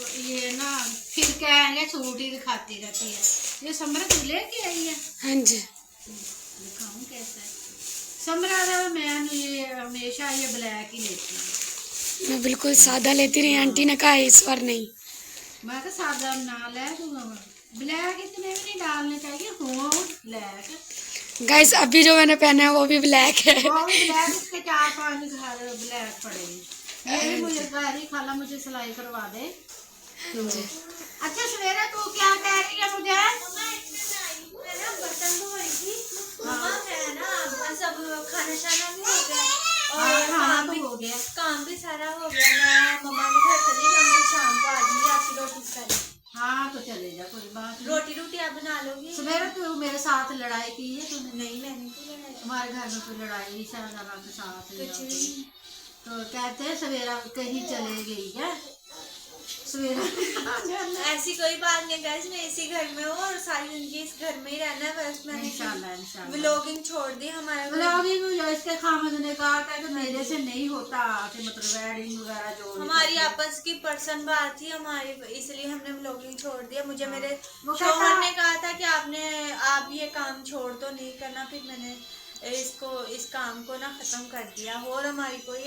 तो ये ना फिर कहेंगे सूट ही दिखाती रहती है। ये समरा तू लेके आई है? हाँ जी। दिखाऊं कैसा है समरा दा। मैं ये हमेशा ये ब्लैक ही लेती हूँ। मैं बिल्कुल सादा लेती रही, आंटी ने कहा इस बार नहीं। मैं तो सादा ना ले, ब्लैक इतने भी नहीं डालने चाहिए, हो ब्लैक। गाइस अभी जो मैंने पहना है वो भी ब्लैक है। वो भी ब्लैक, इसके 4-5 घर ब्लैक पड़े। ये भी मुझे कह रही खाला मुझे सिलाई करवा दे। तो अच्छा सवेरा तू क्या कह रही है मुझे? बर्तन धो रही थी मम्मा, है ना सब खाना शाना भी हो गया हाँ, और खाना तो हो गया, काम भी सारा हो गया। मैं मम्मा के घर चली जाऊंगी, शाम को आ जाऊंगी आपकी रोटी करें। हाँ तो चले जा, कोई बात नहीं। रोटी आप बना लोगी? सवेरा तू मेरे साथ लड़ाई की है तूने? नहीं, मैंने तो लड़ाई। तुम्हारे घर में कोई लड़ाई शाहजहां के साथ कुछ नहीं। तो कहते हैं सवेरा कहीं चले गई है सवेरा। ऐसी कोई बात नहीं गाइस, मैं इसी घर में हूँ और सारी जिंदगी इस घर में ही रहना है। बस मैंने इंशाल्लाह व्लॉगिंग छोड़ दी। हमारा व्लॉगिंग इसके खामद ने कहा कि मेरे से नहीं होता कि मतलब वेडिंग वगैरह जो हमारी आपस की पर्सन बात थी हमारी, इसलिए हमने व्लॉगिंग छोड़ दिया। मुझे मेरे वो शौहर ने कहा था कि आप ये काम छोड़ तो नहीं करना, फिर मैंने इस काम को ना खत्म कर दिया और हमारी कोई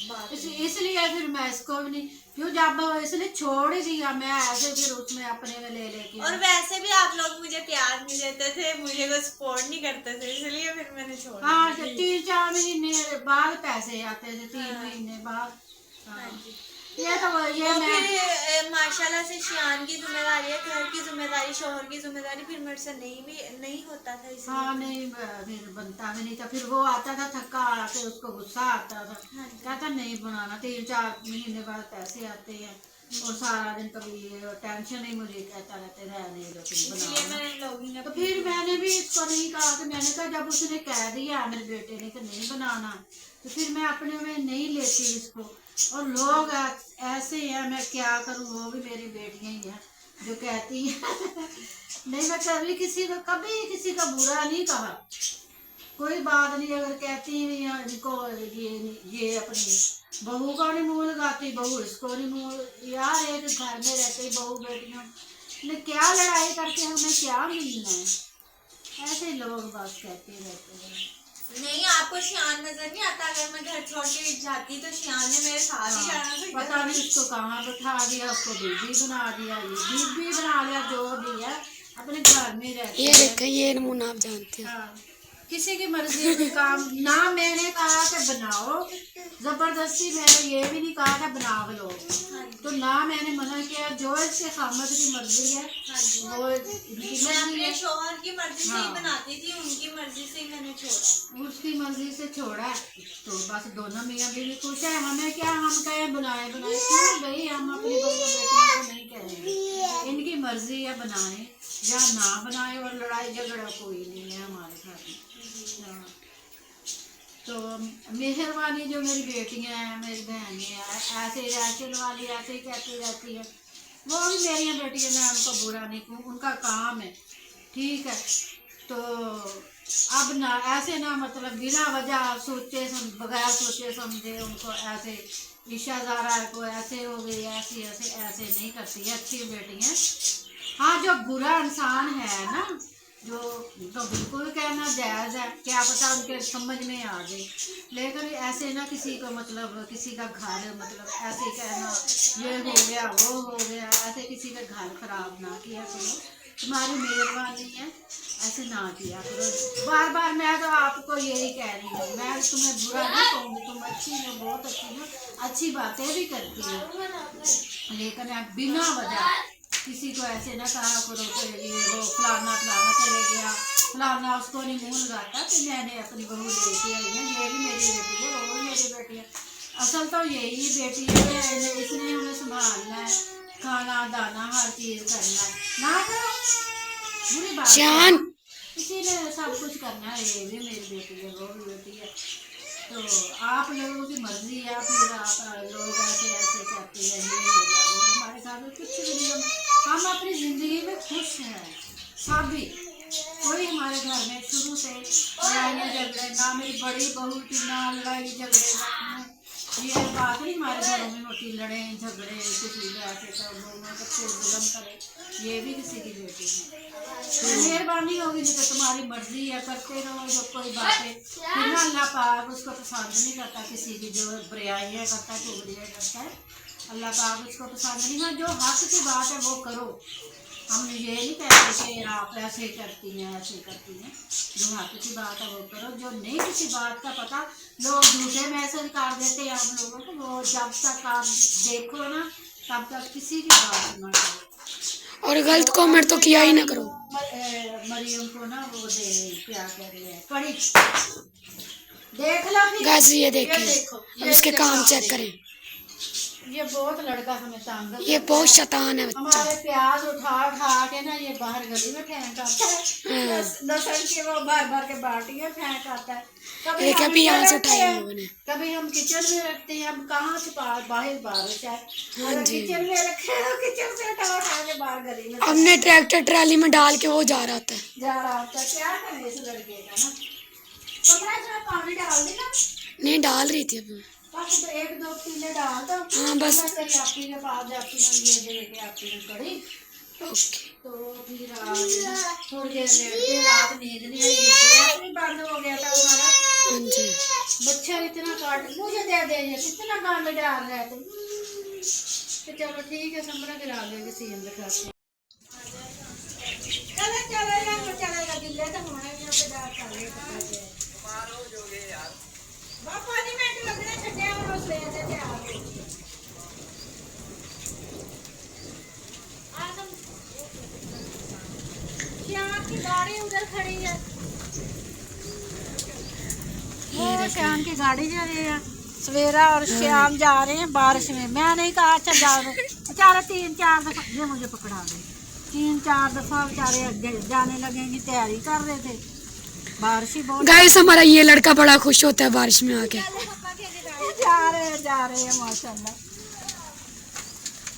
बात इसलिए फिर मैं इसको भी नहीं क्यों, जब इसने छोड़ ही दिया मैं ऐसे फिर उसमें अपने में ले लेके। और वैसे भी आप लोग मुझे प्यार नहीं देते थे, मुझे को सपोर्ट नहीं करते थे, इसलिए फिर मैंने छोड़ दिया। हाँ 3-4 महीने बाद पैसे आते थे, 3 महीने बाद। ये तो ये फिर माशाल्लाह से शियान की जिम्मेदारी है, घर की जिम्मेदारी, शोहर की जिम्मेदारी, फिर मेरे से नहीं होता था इसलिए। हाँ नहीं फिर बनता भी नहीं था। फिर वो आता था थका आके, उसको गुस्सा आता था, कहता नहीं बनाना। 3-4 महीने बाद पैसे आते हैं और सारा दिन कभी टेंशन ही मुझे कहता रहते रहने दो तुम बनाना। तो फिर मैंने भी इसको नहीं कहा कि मैंने कहा जब उसने कह दिया मेरे बेटे ने कि नहीं बनाना तो फिर मैं अपने में नहीं लेती इसको। और लोग ऐसे हैं, मैं क्या करूँ, वो भी मेरी बेटियां ही हैं जो कहती हैं। नहीं मैं कभी किसी का बुरा नहीं कहा, कोई बात नहीं। अगर कहती नहीं है इनको ये अपनी बहू का नहीं मुँह लगाती, बहू इसको नहीं मुँह। यार एक घर में रहते बहू बेटियां ने क्या लड़ाई करके हमें क्या मिलना है, ऐसे लोग बस कहते रहते हैं। नहीं आपको शियान नजर नहीं आता? अगर मैं घर छोड़ के जाती तो शियान ने मेरे साथ ही जाना था। पता नहीं उसको कहाँ बैठा दिया, उसको बीबी बना दिया, ये बीबी बना लिया, जो भी है अपने घर में रहते। ये देखा ये नमूना आप जानते हो। हाँ, किसी की मर्जी का काम ना मैंने कहा कि बनाओ, जबरदस्ती मैंने ये भी नहीं कहा कि बना लो, तो ना मैंने मना किया। जो इसके खामद की मर्जी है वो इनकी मैं मर्जी अपने है। शौहर की मर्जी से ही बनाती थी, उनकी मर्जी से ही मैंने छोड़ा। उसकी मर्जी से छोड़ा तो बस दोनों मियाँ बीवी खुश है। हमें क्या, हम कहें बनाए क्यों भाई, हम अपनी बेटियों को नहीं कहेंगे, इनकी मर्जी है बनाए या ना बनाए, और लड़ाई झगड़ा कोई नहीं है हमारे घर में। हाँ। तो मेहरबानी जो मेरी बेटियां हैं, मेरी बहनें हैं, ऐसे राशन वाली ऐसे ही कहती रहती है, वो भी मेरी बेटियां, मैं उनको बुरा नहीं कहूँ, उनका काम है, ठीक है। तो अब ना ऐसे ना मतलब बिना वजह बगैर सोचे समझे उनको ऐसे ईशा ज़ारा को ऐसे हो गई, ऐसे ऐसे ऐसे नहीं करती है, अच्छी बेटी है। हाँ जो बुरा इंसान है ना, जो तो बिल्कुल कहना जायज़ है, क्या पता उनके समझ में आ जाए, लेकिन ऐसे ना किसी को मतलब किसी का घर मतलब ऐसे कहना ये हो गया वो हो गया, ऐसे किसी का घर खराब ना किया करो, तुम्हारी मेहरबानी है, ऐसे ना किया करो। बार बार मैं तो आपको यही कह रही हूँ, मैं तुम्हें बुरा नहीं कहूँगी, तुम अच्छी हो, बहुत अच्छी हो, अच्छी बातें भी करती हो, लेकिन आप बिना वजह किसी को ऐसे ना कहा करो कि वो फलाना चले गया, फलाना उसको नहीं मुँह लगाता कि मैंने अपनी बहू लेके आई है, ये भी मेरी बेटी है, वो भी मेरी बेटी है। असल तो यही बेटी है, इसने हमें संभालना है, खाना दाना हर चीज़ करना है, ना करो बुरी बात है, इसी ने सब कुछ करना है, ये भी मेरी बेटी है, वो भी बेटी है। तो आप लोगों की मर्जी है, फिर आप लोग ऐसे ऐसे कहते हैं ये हो गया वो, हमारे साथ में कुछ भी नहीं। हम अपनी ज़िंदगी में खुश हैं सभी, कोई हमारे घर में शुरू से लड़ाइयाँ झगड़े ना, मेरी बड़ी बहू थी ना लड़ाई झगड़े, ये बात नहीं हमारे घरों में होती, लड़े झगड़े किसी ऐसे कर लोगों को फिर जुल्म करे, ये भी किसी की बेटी है। मेहरबानी होगी नहीं तो तुम्हारी मर्जी है, करते रहो जो कोई बातें। फिर ना अल्लाह पाक उसको पसंद नहीं करता, किसी की जो बुराइयाँ करता है चुगलियाँ करता है, अल्लाह पाक उसको पसंद नहीं। हाँ जो हक की बात है वो करो, हम ये नहीं कहते कि आप ऐसे करती हैं ऐसे करती हैं, जो हक की बात है वो करो। जो नहीं किसी बात का पता, लोग झूठे मैसेज कर देते हैं आप लोगों को, वो जब तक आप देखो ना तब तक किसी की बात ना करो। और गलत कमेंट तो किया ही ना करो। मरियम को ना वो दे क्या कह रहे हैं कड़ी, देख लो फिर। गाइस ये देखिए, देखो, अब इसके काम चेक करें। ये बहुत लड़का हमें तंग, ये बहुत शैतान है बच्चा। हमारे प्याज उठा उठा के ना ये बाहर गली में फेंक आता है, लहसुन के वो भर भर के बाल्टियां फेंक आता है। कभी देखिए हम प्याज इसमें उठाए रखते हैं, हम लोगों ने। कभी हम किचन में रखते हैं, हम कहाँ से बाहर बारिश है, अगर जी। किचन में रखे तो किचन से उठा उठा के बाहर गली में हमने ट्रैक्टर ट्राली में डाल के वो जा रहा था। जा रहा होता है। क्या करें इस लड़के का ना, कपड़ा इसमें पानी डाल देना, नहीं डाल रही थी अब। बस एक दो पीले डाल दो। हाँ बस। मैं तेरी आपी के पास जाती हूँ, ये दे के आपी ने कड़ी, ओके। तो फिर आज थोड़ी देर लेटे, रात नींद नहीं आई, गैस भी बंद हो गया था हमारा। हाँ जी। बच्चा इतना काट, मुझे दे दे, ये कितना गंद डाल रहा है तुम। तो चलो ठीक है, समरा गिरा देंगे सीन दिखा के। चलेगा गिल्ले तो होने यहाँ पे डाल कर ले बाप 5 मिनट लगने छठे और उस ले देते आ गए। श्याम की गाड़ी उधर खड़ी है, वो श्याम की गाड़ी जा रही है। सवेरा और श्याम जा रहे हैं बारिश में। मैं नहीं कहा अच्छा जाओ, बेचारा 3-4 दफा ये मुझे पकड़ा दे, 3-4 दफा बेचारे जाने लगेंगे, तैयारी कर रहे थे, बारिश ही बहुत। गाइस हमारा ये लड़का बड़ा खुश होता है बारिश में आके। जा रहे हैं माशाल्लाह।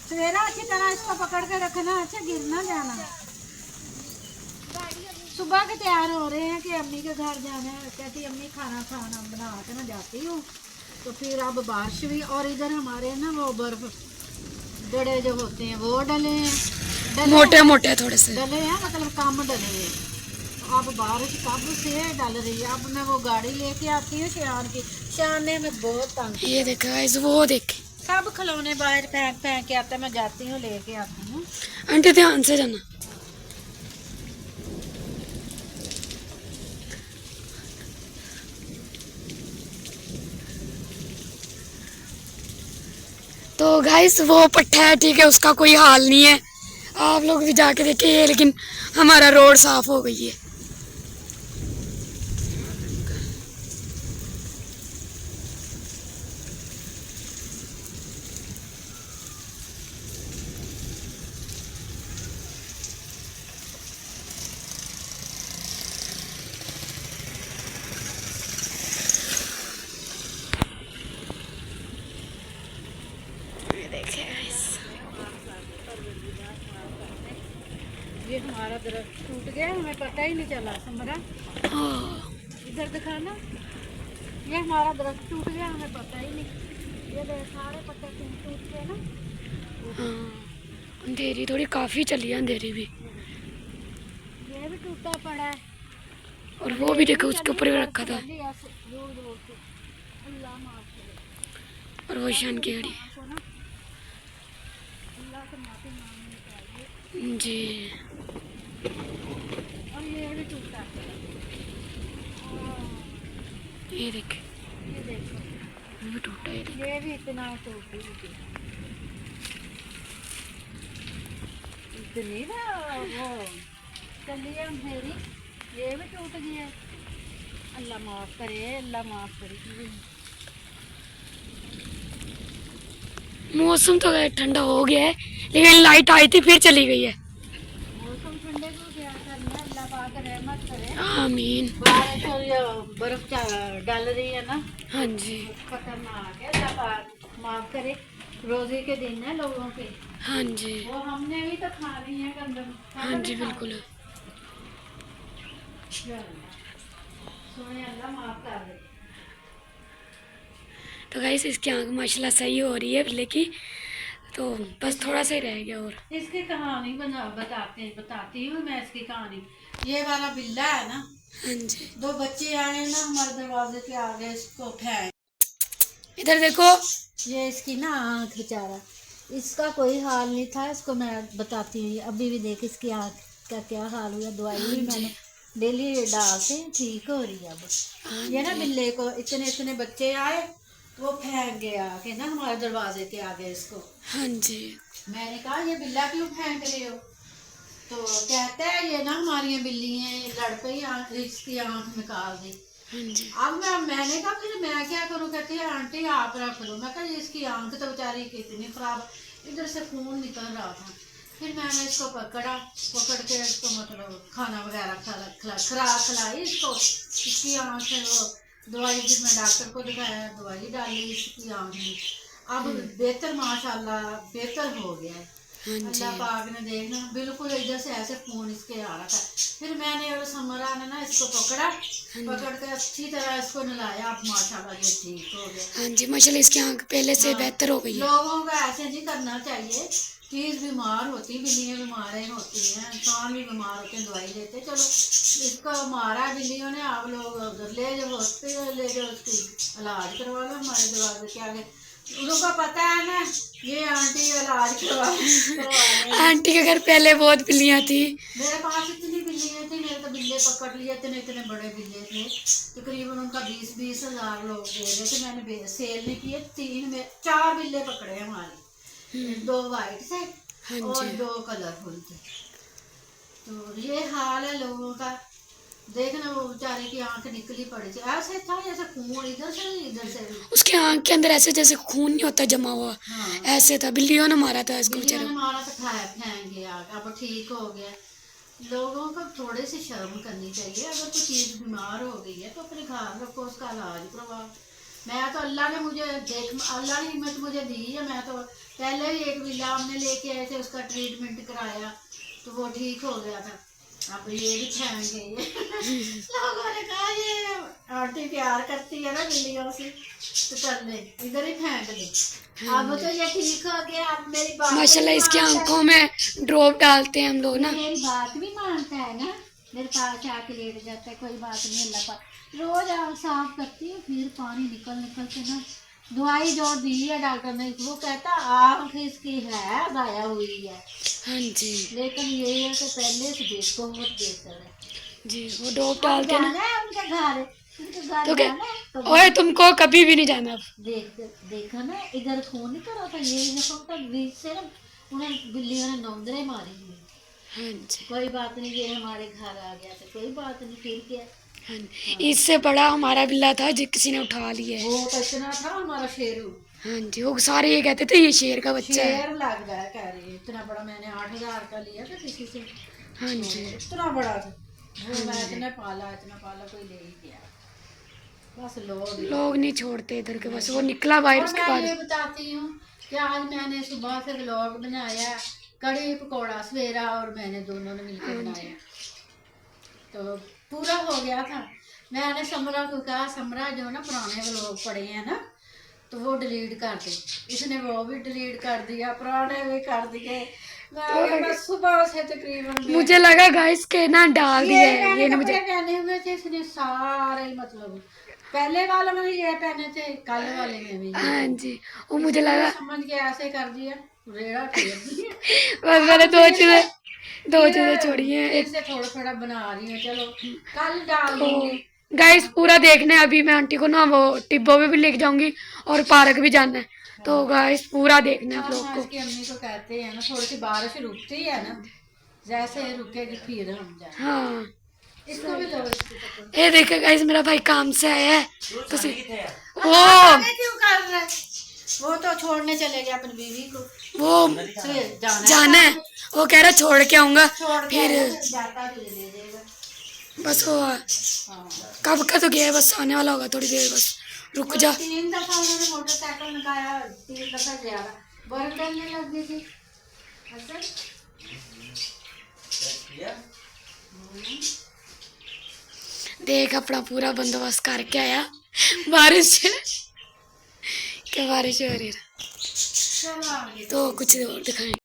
सवेरा अच्छी तरह इसको पकड़ के रखना, अच्छा गिर ना जाना। सुबह के तैयार हो रहे हैं कि अम्मी के घर जाना है, कहती अम्मी खाना बना के मैं जाती हूँ। तो फिर अब बारिश भी, और इधर हमारे ना वो बर्फ डले जो होते हैं वो डले हैं, मोटे मोटे थोड़े से डले हैं, मतलब कम डले हैं। तो अब बारिश कब से डल रही है। अब मैं वो गाड़ी लेके आती हूँ शान की, शान ने हमें बहुत तंग। ये देखा गाइस, वो देखे सब खिलौने बाहर फेंक फेंक के आते, मैं जाती हूँ लेके आती हूँ। आंटी ध्यान से जाना। तो गाइस वो पट्टा है, ठीक है, उसका कोई हाल नहीं है, आप लोग भी जाके देखिए। लेकिन हमारा रोड साफ हो गई है। ये हमारा दरख्त टूट गया, हमें पता ही नहीं चला। समरा इधर दिखाना, ये हमारा दरख्त टूट गया, हमें पता ही नहीं। ये देख सारे पत्ते टूट गए ना। हाँ अंधेरी थोड़ी काफी चली है, अंधेरी भी। ये भी टूटा पड़ा है, और वो भी देखो उसके ऊपर भी रखा था। अल्लाह माफ करे, और वो शान की गाड़ी को ना अल्लाह से माफी मांगनी चाहिए। जी। और ये भी टूटा है, ये देखे, ये देखो ये भी टूटा है। ये भी इतना टूटी हुई इतनी ना वो चली है अंधेरी, ये भी टूट गई है। अल्लाह माफ करे, अल्लाह माफ करे। मौसम तो ठंडा हो गया है, लेकिन लाइट आई थी फिर चली गई है। मौसम ठंडे को क्या करना, अल्लाह पाक रहमत करे। आमीन। बारिश और ये बर्फ डाल रही है ना, हाँ जी। खतरनाक है, अल्लाह पाक माफ करे। रोजे के दिन है लोगों के। हाँ जी। वो हमने भी तो खानी है गंदम। हाँ जी बिल्कुल। सोने अल्लाह माफ कर दे। तो गाइस इसकी आंख माशाल्लाह सही हो रही है बिल्ले की, तो बस थोड़ा सा ही रह गया और। इसकी कहानी बताती हूँ मैं इसकी कहानी। ये वाला बिल्ला है ना, हाँ जी, 2 बच्चे आए ना हमारे दरवाजे के आगे, इसको फेंक। इधर देखो। ये इसकी ना आँख बेचारा, इसका कोई हाल नहीं था। इसको मैं बताती हूँ, अभी भी देख इसकी आँख का क्या हाल हुआ। दवाई भी मैंने डेली डाल के ठीक हो रही है अब। ये ना बिल्ले को इतने इतने बच्चे आए, वो फेंक गया कि ना हमारे दरवाजे के आगे इसको। हाँ जी, मैंने कहा ये बिल्ला क्यों फेंक रहे हो? तो कहते हैं ये ना हमारी बिल्ली है, ये लड़ पे इसकी आँख निकाल दी। हाँ जी, अब मैंने कहा फिर मैं क्या करूँ? कहती है आंटी आप रख लो। मैं कहा इसकी आंख तो बेचारी कितनी खराब, इधर से खून निकल रहा था। फिर मैंने इसको पकड़ के इसको मतलब खाना वगैरह खिलाई इसको। इसकी आँख से वो दवाई, फिर मैं डॉक्टर को दिखाया, दवाई डाली इसकी आँख में। अब बेहतर माशाल्लाह बेहतर हो गया है। हाँ जी, अल्लाह पाक ने देखना बिल्कुल इधर से ऐसे खून इसके आ रहा था। फिर मैंने और समरा ने ना इसको पकड़ के अच्छी तरह इसको नहलाया। अब माशाल्लाह ये ठीक हो गया। हाँ जी, माशाल्लाह इसकी आंख पहले से हाँ, बेहतर हो गई है। लोगों को ऐसे नहीं करना चाहिए। चीज बीमार होती, बिल्लियाँ बीमारें होती हैं, इंसान भी बीमार होते हैं, दवाई लेते। चलो इसको मारा बिल्लियों ने, आप लोग उधर ले जाओ हॉस्पिटल, ले जाओ उसकी इलाज करवा लो हमारे दरवाजे के आगे। उनको पता है ना ये आंटी इलाज करवा आंटी के घर पहले बहुत बिल्लियाँ थी। मेरे पास इतनी बिल्लियाँ थी, मेरे तो बिल्ले पकड़ लिए, इतने इतने बड़े बिल्ले थे। तकरीबन उनका 20-20 हज़ार लोग दे रहे थे। मैंने सेल नहीं किए। 4 बिल्ले पकड़े हमारे, 2 वाइट थे हाँ और जी, 2 कलरफुल थे। तो ये हाल है लोगों का। देखना वो बेचारे की आंख निकली पड़ी थी, ऐसे था जैसे खून इधर से इधर से भी। उसके आंख के अंदर ऐसे जैसे खून नहीं होता जमा हुआ, हाँ, ऐसे था। बिल्लियों ने मारा था इसको बिल्लियों बेचारे ने को। मारा तो खाया फेंक गया, अब ठीक हो गया। लोगों को थोड़ी सी शर्म करनी चाहिए। अगर कोई चीज़ बीमार हो गई है तो अपने घर रखो, उसका इलाज करवाओ। मैं तो अल्लाह ने हिम्मत मुझे दी है। मैं तो पहले ही एक बिल्ला हमने लेके आए थे, उसका ट्रीटमेंट कराया तो वो ठीक हो गया था। अब ये भी फेंक गई है। लोगों ने कहा ये आंटी प्यार करती है ना बिल्लियों से, तो कर ले इधर ही फेंक ले। अब तो ये ठीक हो गया। अब मेरी बात माशाल्लाह भी इसकी मानता है। आंखों में ड्रॉप डालते हैं हम लोग ना। मेरी बात भी मानता है ना, मेरे पास आके लेट जाता है। कोई बात नहीं, अल्लाह पाक रोज आँख साफ करती है, फिर पानी निकल के ना दवाई जो दी है डॉक्टर ने, वो कहता आँख इसकी है गाया हुई है। हाँ जी, लेकिन ये है कि पहले से देखो बहुत बेहतर है। जी वो ड्रॉप अब डालते हैं ना। जाना है उनके घर, तो क्या, जाना है तो ओए तुमको कभी भी नहीं जाना अब। देखा ना इधर खून नहीं करा था। ये देखो तो बीच से ना उन्हें बिल्लियों ने नौंदरे मारी हुई। हाँ जी, कोई बात नहीं, ये हमारे घर आ गया था, कोई बात नहीं, फिर क्या। हाँ जी। इससे बड़ा हमारा बिल्ला था जो किसी ने उठा लिया है। वो तो इतना था हमारा शेरू। हाँ जी, वो सारे ये कहते थे ये शेर का बच्चा है। शेर लग गया कह रही है, इतना बड़ा। मैंने 8,000 का लिया था किसी से। हाँ जी, इतना बड़ा था वो। मैं इतना पाला कोई ले ही गया। बस लोग नहीं छोड़ते इधर के, बस वो निकला बाहर और उसके मैं बाद। ये बताती हूँ कि आज मैंने सुबह से व्लॉग बनाया, कड़ी पकौड़ा सवेरा और मैंने दोनों ने मिलकर बनाया, तो पूरा हो गया था। मैंने समरा को कहा समरा जो ना पुराने व्लॉग पड़े हैं ना तो वो डिलीट कर दे। इसने वो भी डिलीट कर दिया, पुराने भी कर दिए। मैं बस सुबह से तकरीबन मुझे लगा गाइस के ना डाल दिए है, ये ना मुझे। पहने हुए थे इसने सारे, मतलब पहले वाले में भी ये पहने थे, कल वाले में भी। हाँ जी, वो मुझे लगा समझ के ऐसे कर दिया, रेड़ा फेर दिया। बस मैंने दो चीजें छोड़ी हैं। फिर से थोड़ा थोड़ा बना रही हूँ, चलो कल डाल दूंगी। गाइस पूरा देखना है। अभी मैं आंटी को ना वो टिब्बो में भी लेके जाऊंगी और पार्क भी जाना है, तो गाइस पूरा देखना है आप लोग को। इसकी अम्मी को कहते हैं ना, थोड़ी सी बारिश रुकती है ना, जैसे रुकेगी फिर हम जाए। हाँ, इसको भी दो, ये देखो गाइस मेरा भाई काम से आया है तो वो क्यों कर रहा है? वो तो छोड़ने चले गया अपनी बीवी को, वो जाना है। वो कह रहा छोड़ के आऊंगा, फिर जाता तो ले देगा। बस वो हाँ। कब का तो गया है, बस आने वाला होगा थोड़ी देर, बस रुक जा। 3 दफा उन्होंने मोटरसाइकिल निकाला, 3 दफा ज्यादा बर्फ डलने लग गई थी। देख अपना पूरा बंदोबस्त करके आया बारिश से। क्या बारिश हो रही है। चलो आगे तो कुछ और दिखाएं।